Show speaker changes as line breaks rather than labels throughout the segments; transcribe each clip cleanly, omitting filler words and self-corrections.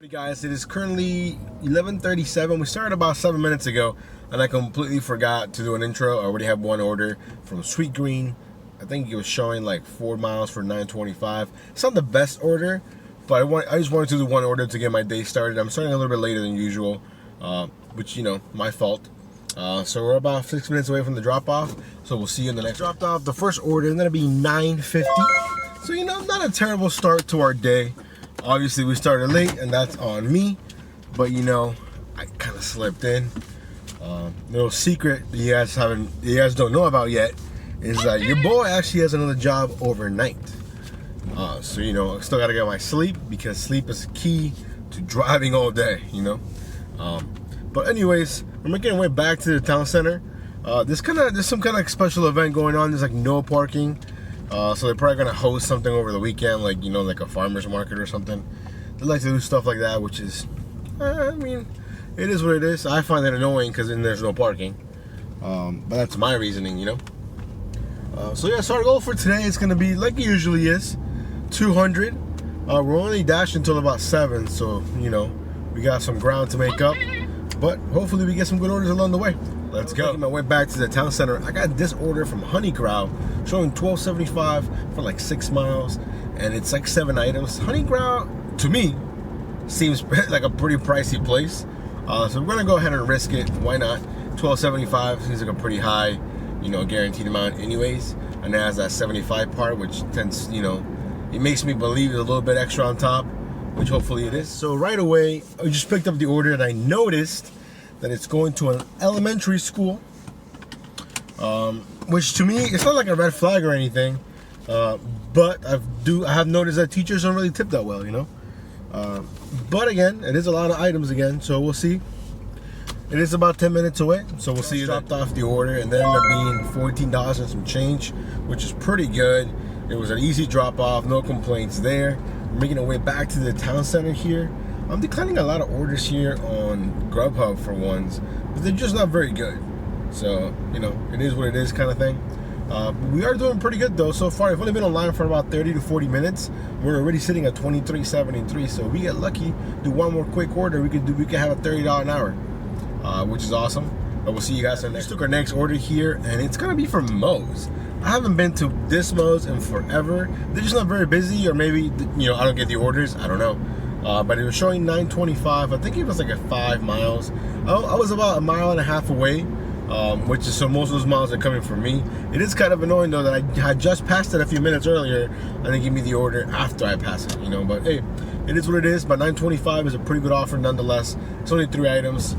Hey guys, it is currently 11:37. We started about 7 minutes ago, and I completely forgot to do an intro. I already have one order from Sweet Green. I think it was showing like 4 miles for $9.25. It's not the best order, but I just wanted to do one order to get my day started. I'm starting a little bit later than usual, which, you know, my fault. So we're about 6 minutes away from the drop-off, so we'll see you in the next. Dropped off the first order, and that'll be $9.50. So, you know, not a terrible start to our day. Obviously, we started late, and that's on me. But you know, I kind of slipped in. Little secret that you guys don't know about yet is that your boy actually has another job overnight. So you know, I still gotta get my sleep because sleep is key to driving all day. You know. But anyways, we're making our way back to the town center. There's some kind of special event going on. There's like no parking. So they're probably gonna host something over the weekend, like, you know, like a farmer's market or something. They like to do stuff like that, which is, I mean, it is what it is. I find it annoying because then there's no parking. But that's my reasoning, you know. So yeah, so our goal for today is gonna be like it usually is, 200. We're only dashing until about 7, so you know we got some ground to make up. But hopefully we get some good orders along the way. Let's go. Making my way back to the town center. I got this order from Honey Growl showing $12.75 for like 6 miles, and it's like 7 items. Honey Growl, to me, seems like a pretty pricey place. So we're gonna go ahead and risk it. Why not? $12.75 seems like a pretty high, you know, guaranteed amount anyways. And it has that 75 part, which tends, you know, it makes me believe it's a little bit extra on top, which hopefully it is. So right away, I just picked up the order and I noticed that it's going to an elementary school, which to me, it's not like a red flag or anything, but I have noticed that teachers don't really tip that well, you know. But again, it is a lot of items again, so we'll see. It is about 10 minutes away, so we'll see. Dropped off the order, and then ended up being $14 and some change, which is pretty good. It was an easy drop off, no complaints there. We're making our way back to the town center here. I'm declining a lot of orders here on GrubHub for ones, but they're just not very good. So, you know, it is what it is kind of thing. We are doing pretty good though so far. I've only been online for about 30 to 40 minutes. We're already sitting at 23.73. So if we get lucky, do one more quick order, we could have a $30 an hour, which is awesome. But we'll see you guys on next. Took our next order here, and it's gonna be from Moe's. I haven't been to this Moe's in forever. They're just not very busy, or maybe, you know, I don't get the orders. I don't know. But it was showing $9.25. I think it was like at 5 miles. I was about a mile and a half away, which is, so most of those miles are coming from me. It is kind of annoying though that I had just passed it a few minutes earlier and they give me the order after I pass it, you know. But hey, it is what it is. But $9.25 is a pretty good offer nonetheless. It's only 3 items.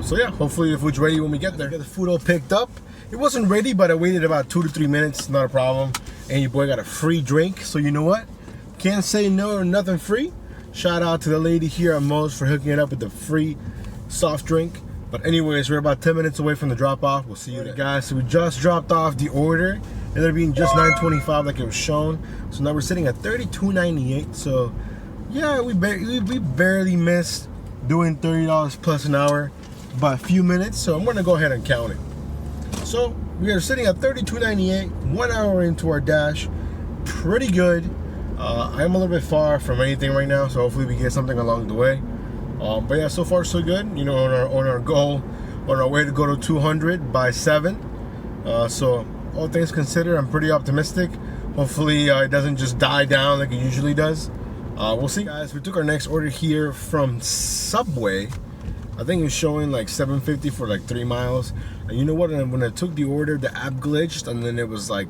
So yeah, hopefully the food's ready when we get there. Get the food all picked up. It wasn't ready, but I waited about 2 to 3 minutes. Not a problem. And your boy got a free drink. So you know what? Can't say no or nothing free. Shout out to the lady here at Moe's for hooking it up with the free soft drink. But anyways, we're about 10 minutes away from the drop-off. We'll see you there. Guys, so we just dropped off the order. It ended up being just $9.25 like it was shown. So now we're sitting at $32.98. So yeah, we barely missed doing $30 plus an hour by a few minutes. So I'm gonna go ahead and count it. So we are sitting at $32.98, 1 hour into our dash. Pretty good. I'm a little bit far from anything right now, so hopefully we get something along the way. But yeah, so far so good. You know, on our goal, on our way to go to 200 by 7. So all things considered, I'm pretty optimistic. Hopefully it doesn't just die down like it usually does. We'll see, guys. We took our next order here from Subway. I think it was showing like $7.50 for like 3 miles. And you know what? When I took the order, the app glitched, and then it was like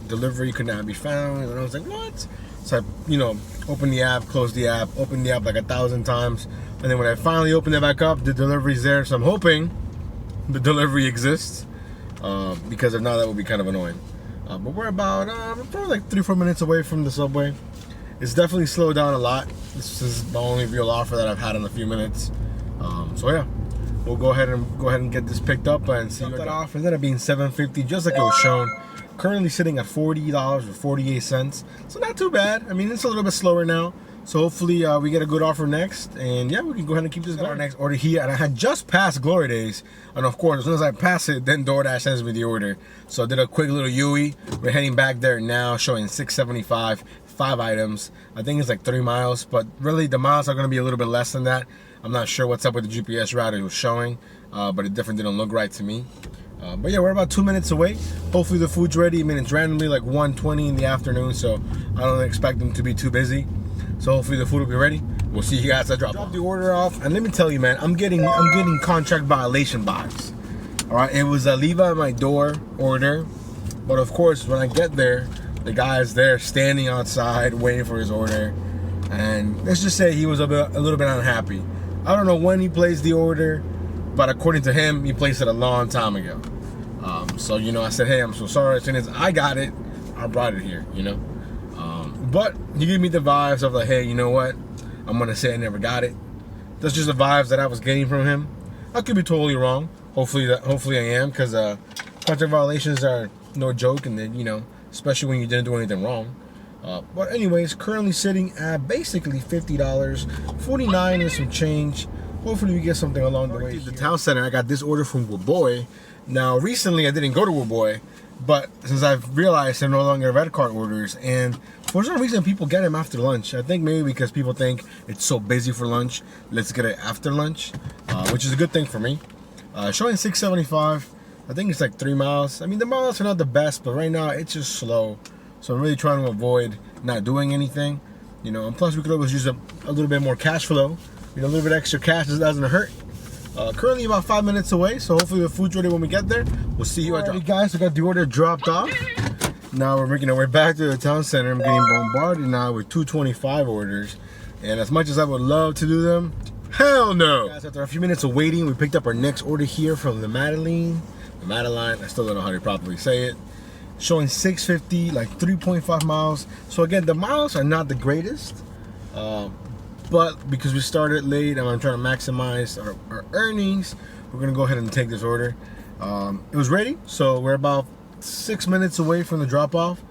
delivery could not be found, and I was like, what? So I, you know, opened the app, closed the app, opened the app like 1,000 times, and then when I finally opened it back up, the delivery's there. So I'm hoping the delivery exists, because if not, that would be kind of annoying. But we're about probably like 3-4 minutes away from the Subway. It's definitely slowed down a lot. This is the only real offer that I've had in a few minutes. So yeah, we'll go ahead and get this picked up and see what that offer ended up being $7.50, just like it was shown. Currently sitting at $40 or 48 cents, so not too bad. I mean, it's a little bit slower now, so hopefully we get a good offer next, and yeah, we can go ahead and keep this going. Our next order here, and I had just passed Glory Days, and of course, as soon as I pass it, then DoorDash sends me the order. So I did a quick little Yui. We're heading back there now, showing $6.75, 5 items. I think it's like 3 miles, but really the miles are going to be a little bit less than that. I'm not sure what's up with the GPS route it was showing, but it definitely didn't look right to me. But yeah, we're about 2 minutes away. Hopefully the food's ready. I mean, it's randomly like 1:20 in the afternoon, so I don't expect them to be too busy. So hopefully the food will be ready. We'll see you guys at drop the order off. And let me tell you, man, I'm getting contract violation vibes. All right, it was a leave at my door order, but of course when I get there, the guy is there standing outside waiting for his order, and let's just say he was a little bit unhappy. I don't know when he placed the order, but according to him, he placed it a long time ago. So you know, I said, hey, I'm so sorry. As soon as I got it, I brought it here. You know. But he gave me the vibes of like, hey, you know what? I'm gonna say I never got it. That's just the vibes that I was getting from him. I could be totally wrong. Hopefully I am, because contract violations are no joke, and then, you know, especially when you didn't do anything wrong. But anyways, currently sitting at basically $50, $49 and some change. Hopefully we get something along the way. The town center, I got this order from Woodboy. Now recently I didn't go to Woodboy, but since I've realized they're no longer red card orders, and for some reason people get them after lunch. I think maybe because people think it's so busy for lunch, let's get it after lunch, which is a good thing for me. Showing $6.75. I think it's like 3 miles. I mean, the miles are not the best, but right now it's just slow. So I'm really trying to avoid not doing anything, you know. And plus we could always use a little bit more cash flow. You know, a little bit extra cash doesn't hurt. Currently about 5 minutes away, so hopefully the food's ready when we get there. We'll see you at drop. Guys, we got the order dropped off. Now we're making our way back to the town center. I'm getting bombarded now with 225 orders, and as much as I would love to do them, hell no. Guys, after a few minutes of waiting, we picked up our next order here from the Madeline. I still don't know how to properly say it. Showing $6.50, like 3.5 miles. So again, the miles are not the greatest, but because we started late and I'm trying to maximize our earnings, we're gonna go ahead and take this order. It was ready, so we're about 6 minutes away from the drop off.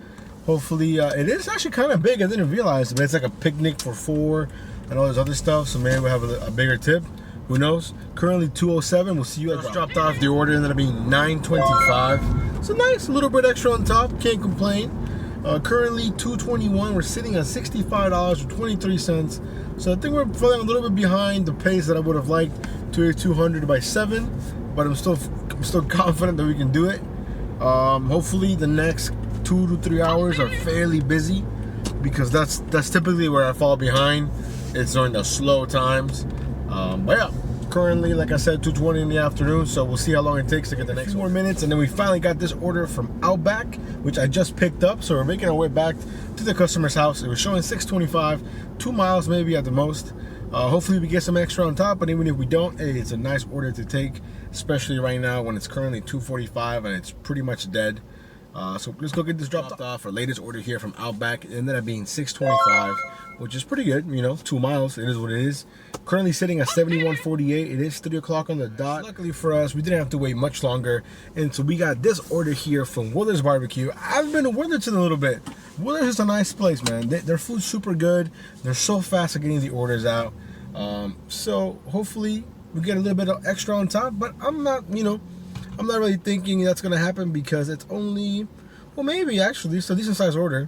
Hopefully, it is actually kind of big. I didn't realize, but it's like a picnic for 4 and all this other stuff, so maybe we'll have a bigger tip. Who knows? Currently 207. We'll see you at drop. Dropped off the order, ended up being $9.25. So nice, a little bit extra on top. Can't complain. Currently 221. We're sitting at $65.23. So I think we're falling a little bit behind the pace that I would have liked to hit 200 by 7, but I'm still confident that we can do it. Hopefully the next 2 to 3 hours are fairly busy, because that's typically where I fall behind. It's during the slow times. But yeah, currently, like I said, 2:20 in the afternoon, so we'll see how long it takes to get the next 4 minutes. And then we finally got this order from Outback, which I just picked up, so we're making our way back to the customer's house. It was showing $6.25, 2 miles maybe at the most. Hopefully we get some extra on top, but even if we don't, hey, it's a nice order to take, especially right now when it's currently 2:45 and it's pretty much dead. So let's go get this dropped off. Our latest order here from Outback, it ended up being $6.25, which is pretty good, you know, 2 miles, it is what it is. Currently sitting at $71.48. It is 3 o'clock on the dot. Luckily for us, we didn't have to wait much longer, and so we got this order here from Willard's Barbecue. I've been to Willard's in a little bit. Willard's is a nice place, man. Their food's super good. They're so fast at getting the orders out. So hopefully we get a little bit of extra on top, but I'm not really thinking that's gonna happen, because it's only, well, maybe actually it's a decent sized order,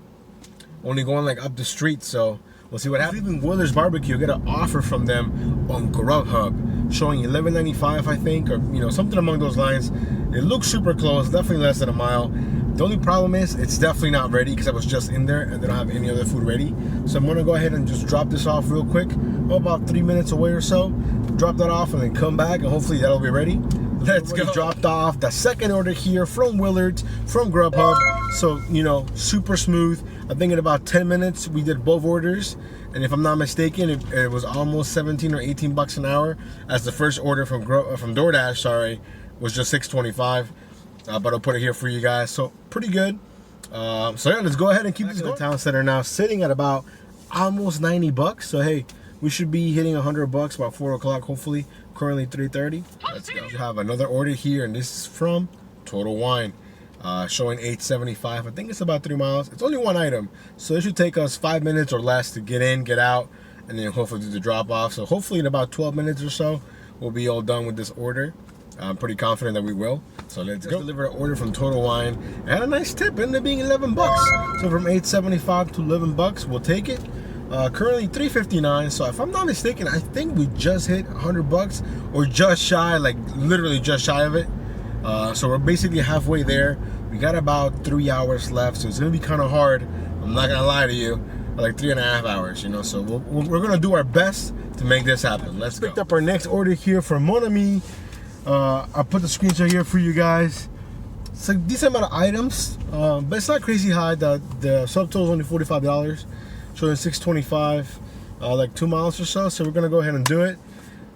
only going like up the street, so we'll see what happens. Even Willard's Barbecue, get an offer from them on GrubHub showing $11.95, I think, or you know, something along those lines. It looks super close, definitely less than a mile. The only problem is it's definitely not ready, because I was just in there and they don't have any other food ready. So I'm gonna go ahead and just drop this off real quick. I'm about 3 minutes away or so. Drop that off and then come back, and hopefully that'll be ready. Let's go. Dropped off the second order here from Willard's, from GrubHub. So, you know, super smooth. I think in about 10 minutes we did both orders, and if I'm not mistaken, it was almost 17 or 18 bucks an hour, as the first order from DoorDash, sorry, was just $6.25. But I'll put it here for you guys. So pretty good. So yeah, let's go ahead and keep this going. The town center now sitting at about almost 90 bucks. So hey, we should be hitting 100 bucks about 4 o'clock, hopefully. Currently 3:30. Let's go. You have another order here, and this is from Total Wine, showing $8.75. I think it's about 3 miles. It's only one item, so it should take us 5 minutes or less to get in, get out, and then hopefully do the drop off. So hopefully in about 12 minutes or so, we'll be all done with this order. I'm pretty confident that we will. So let's go. Deliver an order from Total Wine. And a nice tip, ended up being 11 bucks. So from $8.75 to 11 bucks, we'll take it. Currently $3.59. So if I'm not mistaken, I think we just hit 100 bucks or just shy, like literally just shy of it. So we're basically halfway there. We got about 3 hours left, so it's gonna be kind of hard. I'm not gonna lie to you, like 3.5 hours, you know. So we're gonna do our best to make this happen. Let's go. Picked up our next order here from Mon Ami. I'll put the screenshot here for you guys. It's a decent amount of items, but it's not crazy high. The subtotal is only $45, showing $6.25, like 2 miles or so. So we're gonna go ahead and do it,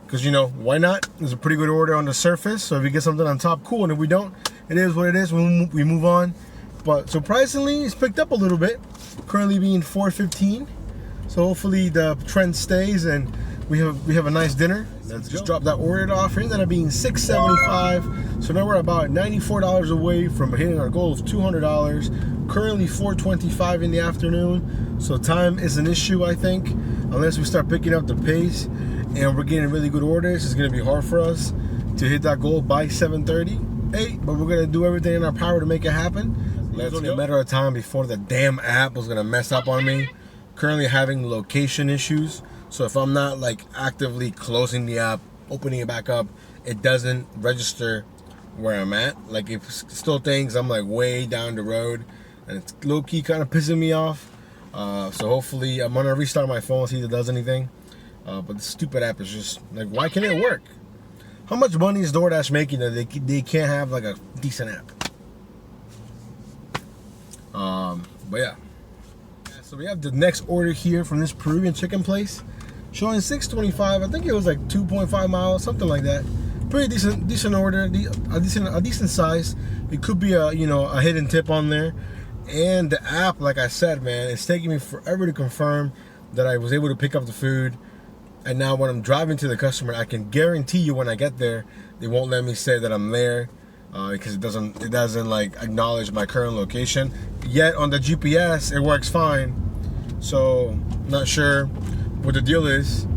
because you know, why not? It's a pretty good order on the surface. So if we get something on top, cool. And if we don't, it is what it is. We move on. But surprisingly, it's picked up a little bit. Currently being $4.15. So hopefully the trend stays and we have a nice dinner. Let's just drop that order off. It ended up being $6.75. So now we're about $94 away from hitting our goal of $200. Currently $4.25 in the afternoon. So time is an issue, I think, unless we start picking up the pace and we're getting really good orders. It's gonna be hard for us to hit that goal by 7:30. But we're gonna do everything in our power to make it happen. It's only a matter of time before the damn app was gonna mess up on me. Currently having location issues, so if I'm not like actively closing the app, opening it back up, it doesn't register where I'm at. Like it still thinks I'm like way down the road, and it's low-key kind of pissing me off. So hopefully I'm gonna restart my phone, see if it does anything. But the stupid app is just like, why can't it work? How much money is DoorDash making that they can't have like a decent app? But yeah. So we have the next order here from this Peruvian chicken place, showing $6.25. I think it was like 2.5 miles, something like that. Pretty decent order, a decent size. It could be a hidden tip on there. And the app, like I said, man, it's taking me forever to confirm that I was able to pick up the food. And now when I'm driving to the customer, I can guarantee you when I get there, they won't let me say that I'm there because it doesn't like acknowledge my current location. Yet on the GPS, it works fine. So not sure what the deal is.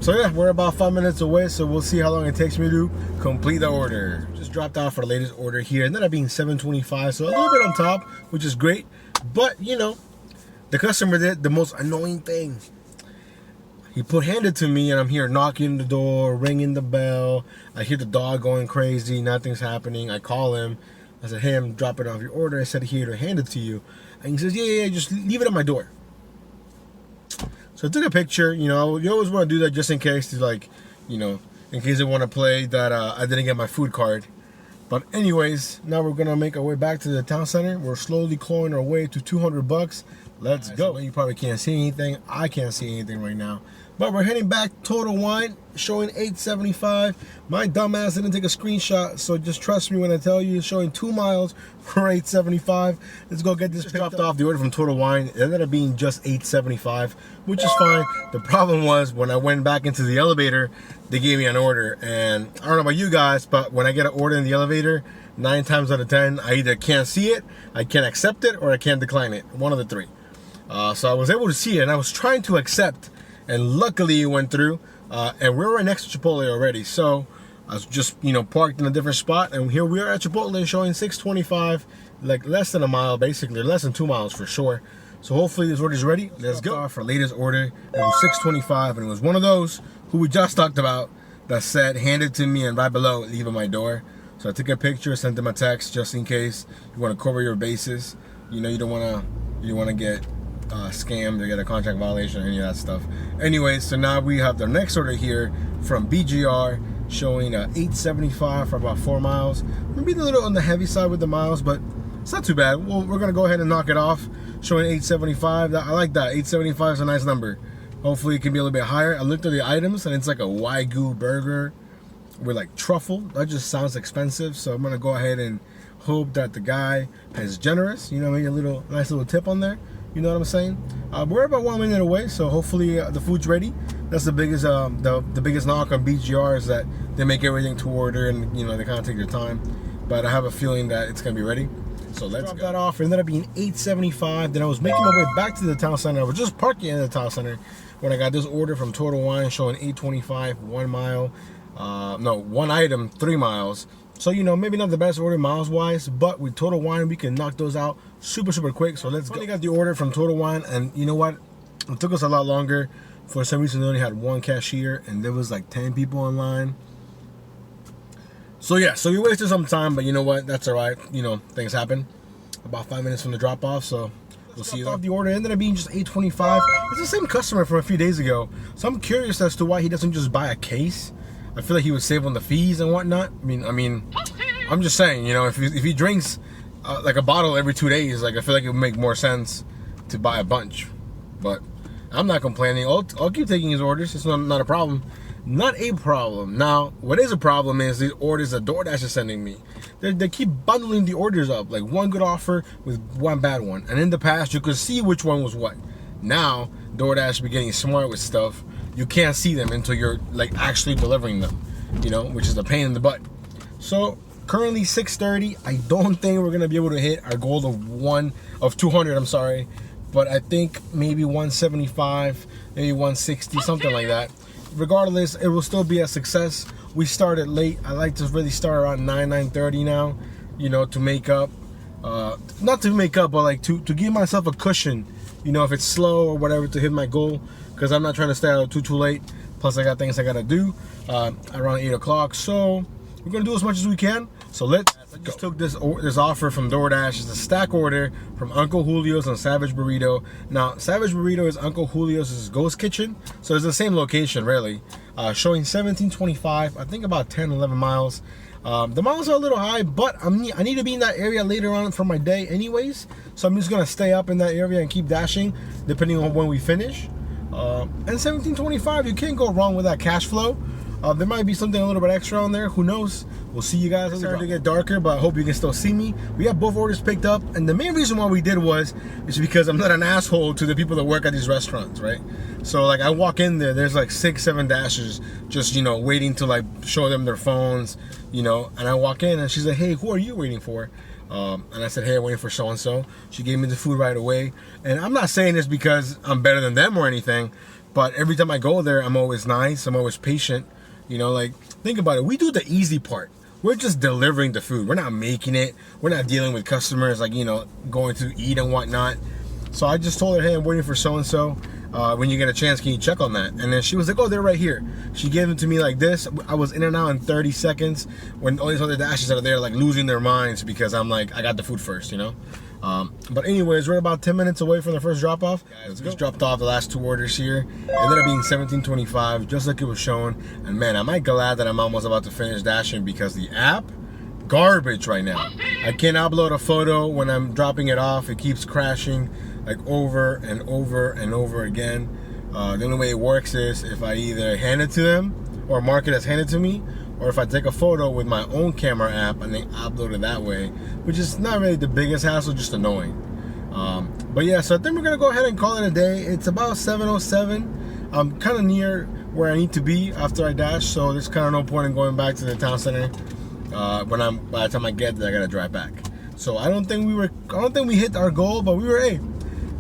So yeah, we're about 5 minutes away, so we'll see how long it takes me to complete the order. Just dropped off our latest order here. Ended up being $7.25, so a little bit on top, which is great. But you know, the customer did the most annoying thing. He handed to me, and I'm here knocking the door, ringing the bell. I hear the dog going crazy. Nothing's happening. I call him. I said, hey, I'm dropping off your order. I said here to hand it to you. And he says, yeah, just leave it at my door. So I took a picture. You know, you always want to do that just in case, like, you know, in case they want to play that I didn't get my food card. But anyways, now we're going to make our way back to the town center. We're slowly clawing our way to 200 bucks. Let's go. So you probably can't see anything. I can't see anything right now. But we're heading back. Total Wine showing $8.75. My dumbass didn't take a screenshot, so just trust me when I tell you it's showing 2 miles for $8.75. Let's go get this dropped off. The order from Total Wine, it ended up being just $8.75, which is fine. The problem was when I went back into the elevator, they gave me an order, and I don't know about you guys, but when I get an order in the elevator, 9 times out of 10, I either can't see it, I can't accept it, or I can't decline it. One of the three. So I was able to see it, and I was trying to accept, and luckily it went through. And we're right next to Chipotle already, so I was just, you know, parked in a different spot, and here we are at Chipotle showing $6.25, like less than a mile, basically, less than 2 miles for sure. So hopefully this order is ready. Let's go. For our latest order, it was $6.25, and it was one of those who we just talked about that said, hand it to me, and right below, leave at my door. So I took a picture, sent them a text just in case you want to cover your bases. You know, you don't want to get scammed or get a contract violation or any of that stuff. Anyways, so now we have the next order here from BGR showing $8.75 for about 4 miles. Maybe a little on the heavy side with the miles, but it's not too bad. Well, we're gonna go ahead and knock it off, showing $8.75. I like that. $8.75 is a nice number. Hopefully it can be a little bit higher. I looked at the items and it's like a Wagyu burger with like truffle. That just sounds expensive, so I'm gonna go ahead and hope that the guy is generous. You know, maybe a nice little tip on there. You know what I'm saying? We're about 1 minute away, so hopefully the food's ready. That's the biggest the biggest knock on BGR is that they make everything to order, and you know they kind of take their time. But I have a feeling that it's gonna be ready. So let's drop that off. It ended up being $8.75. Then I was making my way back to the town center. I was just parking in the town center when I got this order from Total Wine showing $8.25, 1 mile. No, one item, 3 miles. So, you know, maybe not the best order miles wise, but with Total Wine, we can knock those out super quick. So let's go. We got the order from Total Wine, and you know what? It took us a lot longer. For some reason, they only had one cashier, and there was like 10 people online. So yeah, so we wasted some time, but you know what? That's all right. You know, things happen. About 5 minutes from the drop off, so we'll see you there. The order ended up being just $8.25. It's the same customer from a few days ago, so I'm curious as to why he doesn't just buy a case. I feel like he would save on the fees and whatnot. I mean, I'm just saying, you know, if he drinks like a bottle every 2 days, like I feel like it would make more sense to buy a bunch. But I'm not complaining. I'll keep taking his orders. It's not a problem. Not a problem. Now, what is a problem is the orders that DoorDash is sending me. They keep bundling the orders up, like one good offer with one bad one. And in the past, you could see which one was what. Now, DoorDash be getting smart with stuff. You can't see them until you're like actually delivering them, you know, which is a pain in the butt. So currently 6:30. I don't think we're gonna be able to hit our goal of 200. I'm sorry, but I think maybe 175, maybe 160, something like that. Regardless, it will still be a success. We started late. I like to really start around 9:30 now, you know, to make up. Not to make up, but like to give myself a cushion, you know, if it's slow or whatever, to hit my goal, because I'm not trying to stay out too late. Plus, I got things I gotta do around 8 o'clock. So we're gonna do as much as we can. So let's go. I just took this offer from DoorDash. It's a stack order from Uncle Julio's and Savage Burrito. Now, Savage Burrito is Uncle Julio's ghost kitchen, so it's the same location, really. Showing 1725, I think about 10-11 miles. The miles are a little high, but I need to be in that area later on for my day anyways. So I'm just gonna stay up in that area and keep dashing, depending on when we finish. And 1725, you can't go wrong with that cash flow. There might be something a little bit extra on there. Who knows? We'll see you guys. It's starting to get darker, but I hope you can still see me. We have both orders picked up, and the main reason why we did is because I'm not an asshole to the people that work at these restaurants, right? So like I walk in there's like 6-7 dashers just, you know, waiting to like show them their phones, you know. And I walk in and she's like, "Hey, who are you waiting for?" And I said, "Hey, I'm waiting for so and so." She gave me the food right away, and I'm not saying this because I'm better than them or anything, but every time I go there, I'm always nice. I'm always patient. You know, like, think about it. We do the easy part. We're just delivering the food. We're not making it. We're not dealing with customers, like, you know, going to eat and whatnot. So I just told her, "Hey, I'm waiting for so-and-so. When you get a chance, can you check on that?" And then she was like, "Oh, they're right here." She gave them to me like this. I was in and out in 30 seconds when all these other dashes are there, like, losing their minds because I'm like, I got the food first, you know? But anyways, we're about 10 minutes away from the first drop-off. Guys, just dropped off the last 2 orders here. It ended up being 1725, just like it was shown. And man, am I glad that I'm almost about to finish dashing, because the app, garbage right now. I can't upload a photo when I'm dropping it off. It keeps crashing like over and over again. The only way it works is if I either hand it to them or mark it as handed to me, or if I take a photo with my own camera app and then upload it that way, which is not really the biggest hassle, just annoying. But yeah, so I think we're gonna go ahead and call it a day. It's about 7:07. I'm kind of near where I need to be after I dash, so there's kind of no point in going back to the town center. By the time I get there, I gotta drive back. So I don't think we hit our goal, but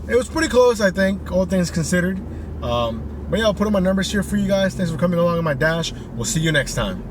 it was pretty close, I think, all things considered. But yeah, I'll put on my numbers here for you guys. Thanks for coming along on my dash. We'll see you next time.